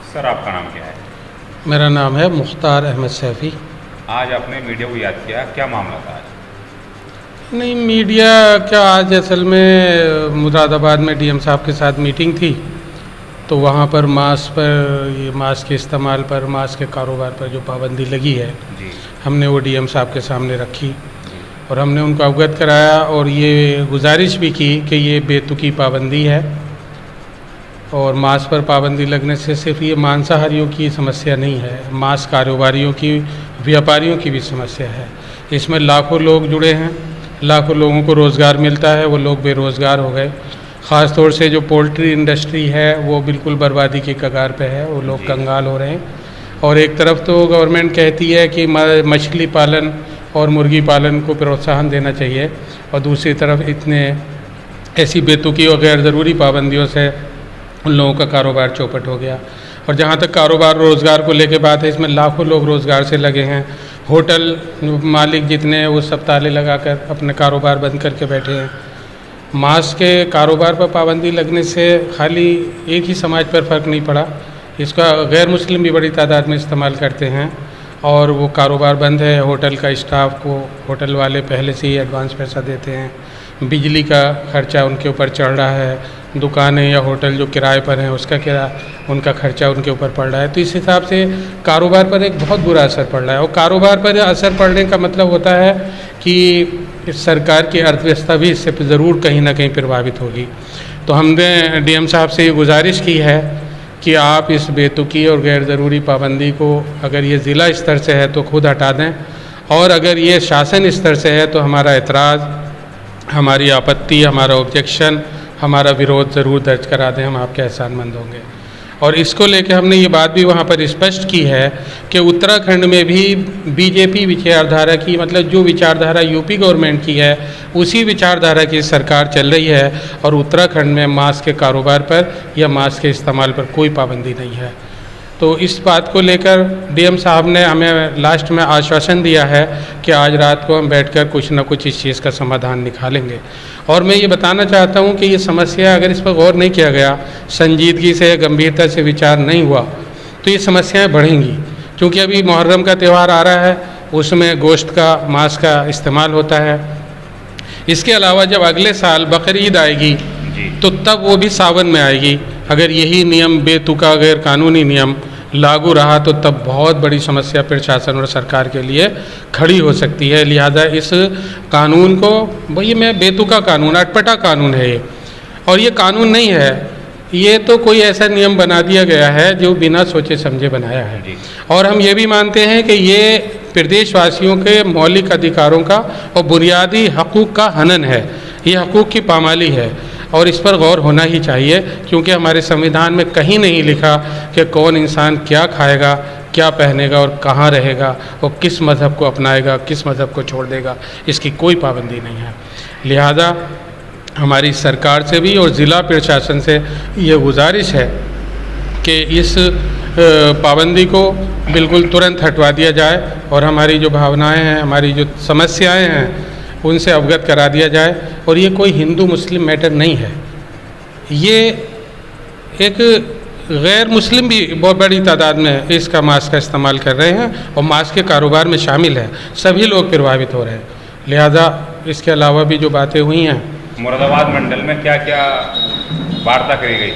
Sir आपका नाम क्या है? मेरा नाम है मुख्तार अहमद सैफ़ी। आज आपने मीडिया को याद किया, क्या मामला था आज? नहीं, मीडिया क्या, आज असल में मुरादाबाद में डीएम साहब के साथ मीटिंग थी, तो वहाँ पर मास्क पर, ये मास्क के इस्तेमाल पर, मास्क के कारोबार पर जो पाबंदी लगी है जी। हमने वो डीएम साहब के सामने रखी और हमने उनको अवगत कराया और ये गुजारिश भी की कि ये बेतुकी पाबंदी है और मास्क पर पाबंदी लगने से सिर्फ ये मांसाहारियों की समस्या नहीं है, मांस कारोबारियों की, व्यापारियों की भी समस्या है। इसमें लाखों लोग जुड़े हैं, लाखों लोगों को रोज़गार मिलता है, वो लोग बेरोज़गार हो गए। ख़ास तौर से जो पोल्ट्री इंडस्ट्री है वो बिल्कुल बर्बादी की कगार पे है, वो लोग कंगाल हो रहे हैं। और एक तरफ तो गवर्नमेंट कहती है कि मछली पालन और मुर्गी पालन को प्रोत्साहन देना चाहिए और दूसरी तरफ इतने ऐसी बेतुकी और गैर ज़रूरी पाबंदियों से उन लोगों का कारोबार चौपट हो गया। और जहाँ तक कारोबार रोज़गार को लेके बात है, इसमें लाखों लोग रोज़गार से लगे हैं। होटल मालिक जितने हैं वो सब ताले लगाकर अपने कारोबार बंद करके बैठे हैं। मांस के कारोबार पर पाबंदी लगने से खाली एक ही समाज पर फ़र्क नहीं पड़ा, इसका गैर मुस्लिम भी बड़ी तादाद में इस्तेमाल करते हैं और वो कारोबार बंद है। होटल का स्टाफ को होटल वाले पहले से ही एडवांस पैसा देते हैं, बिजली का खर्चा उनके ऊपर चढ़ रहा है, दुकानें या होटल जो किराए पर हैं उसका उनका खर्चा उनके ऊपर पड़ रहा है। तो इस हिसाब से कारोबार पर एक बहुत बुरा असर पड़ रहा है और कारोबार पर असर पड़ने का मतलब होता है कि सरकार की अर्थव्यवस्था भी इससे ज़रूर कहीं ना कहीं प्रभावित होगी। तो हमने डीएम साहब से ये गुजारिश की है कि आप इस बेतुकी और गैर ज़रूरी पाबंदी को, अगर ये ज़िला स्तर से है तो खुद हटा दें और अगर ये शासन स्तर से है तो हमारा एतराज़, हमारी आपत्ति, हमारा ऑब्जेक्शन, हमारा विरोध ज़रूर दर्ज करा दें, हम आपके एहसानमंद होंगे। और इसको लेकर हमने ये बात भी वहाँ पर स्पष्ट की है कि उत्तराखंड में भी बीजेपी विचारधारा की, मतलब जो विचारधारा यूपी गवर्नमेंट की है उसी विचारधारा की सरकार चल रही है और उत्तराखंड में मास्क के कारोबार पर या मास्क के इस्तेमाल पर कोई पाबंदी नहीं है। तो इस बात को लेकर डीएम साहब ने हमें लास्ट में आश्वासन दिया है कि आज रात को हम बैठकर कुछ न कुछ इस चीज़ का समाधान निकालेंगे। और मैं ये बताना चाहता हूँ कि ये समस्या, अगर इस पर गौर नहीं किया गया, संजीदगी से, गंभीरता से विचार नहीं हुआ तो ये समस्याएं बढ़ेंगी। क्योंकि अभी मुहर्रम का त्यौहार आ रहा है, उसमें गोश्त का, मांस का इस्तेमाल होता है। इसके अलावा जब अगले साल बकरीद आएगी तो तब वो भी सावन में आएगी। अगर यही नियम, बेतुका गैर कानूनी नियम लागू रहा तो तब बहुत बड़ी समस्या प्रशासन और सरकार के लिए खड़ी हो सकती है। लिहाजा इस कानून को, वही मैं बेतुका कानून, अटपटा कानून है ये, और ये कानून नहीं है, ये तो कोई ऐसा नियम बना दिया गया है जो बिना सोचे समझे बनाया है। और हम ये भी मानते हैं कि ये प्रदेशवासियों के मौलिक अधिकारों का और बुनियादी हकूक़ का हनन है, ये हकूक़ की पामाली है और इस पर गौर होना ही चाहिए। क्योंकि हमारे संविधान में कहीं नहीं लिखा कि कौन इंसान क्या खाएगा, क्या पहनेगा और कहाँ रहेगा और किस मज़हब को अपनाएगा, किस मज़हब को छोड़ देगा, इसकी कोई पाबंदी नहीं है। लिहाजा हमारी सरकार से भी और ज़िला प्रशासन से ये गुजारिश है कि इस पाबंदी को बिल्कुल तुरंत हटवा दिया जाए और हमारी जो भावनाएं हैं, हमारी जो समस्याएं हैं, उनसे अवगत करा दिया जाए। और ये कोई हिंदू मुस्लिम मैटर नहीं है, ये एक गैर मुस्लिम भी बहुत बड़ी तादाद में इसका मास्क का इस्तेमाल कर रहे हैं और मास्क के कारोबार में शामिल है, सभी लोग प्रभावित हो रहे हैं। लिहाजा इसके अलावा भी जो बातें हुई हैं, मुरादाबाद मंडल में क्या क्या वार्ता करी गई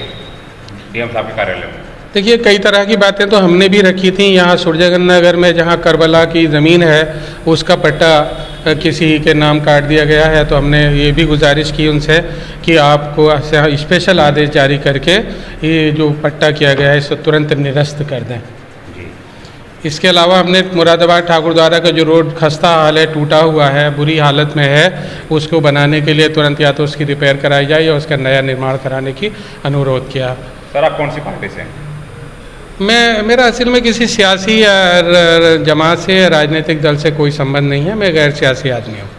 डीएम साहब के कार्यालय में? देखिए, कई तरह की बातें तो हमने भी रखी थी। यहाँ सुरजगन में जहाँ करबला की ज़मीन है उसका पट्टा किसी के नाम काट दिया गया है, तो हमने ये भी गुजारिश की उनसे कि आपको स्पेशल आदेश जारी करके ये जो पट्टा किया गया है इसको तुरंत निरस्त कर दें। इसके अलावा हमने मुरादाबाद ठाकुरद्वारा का जो रोड खस्ता हाल है, टूटा हुआ है, बुरी हालत में है, उसको बनाने के लिए तुरंत या तो उसकी रिपेयर कराई जाए या उसका नया निर्माण कराने की अनुरोध किया। सर आप कौन सी पार्टी से हैं? मेरा असल में किसी सियासी या जमात से, राजनीतिक दल से कोई संबंध नहीं है, मैं गैर सियासी आदमी हूँ।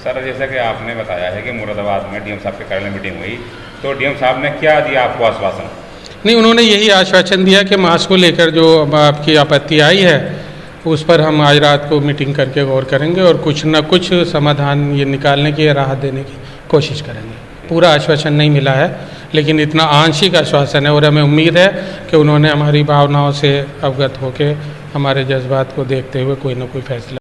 सर जैसा कि आपने बताया है कि मुरादाबाद में डीएम साहब के कार्यालय में मीटिंग हुई, तो डीएम साहब ने क्या दिया आपको आश्वासन? नहीं, उन्होंने यही आश्वासन दिया कि मास्क को लेकर जो आपकी आपत्ति आई है उस पर हम आज रात को मीटिंग करके गौर करेंगे और कुछ न कुछ समाधान ये निकालने की, राहत देने की कोशिश करेंगे। पूरा आश्वासन नहीं मिला है, लेकिन इतना आंशिक आश्वासन है और हमें उम्मीद है कि उन्होंने हमारी भावनाओं से अवगत होकर हमारे जज्बात को देखते हुए कोई ना कोई फैसला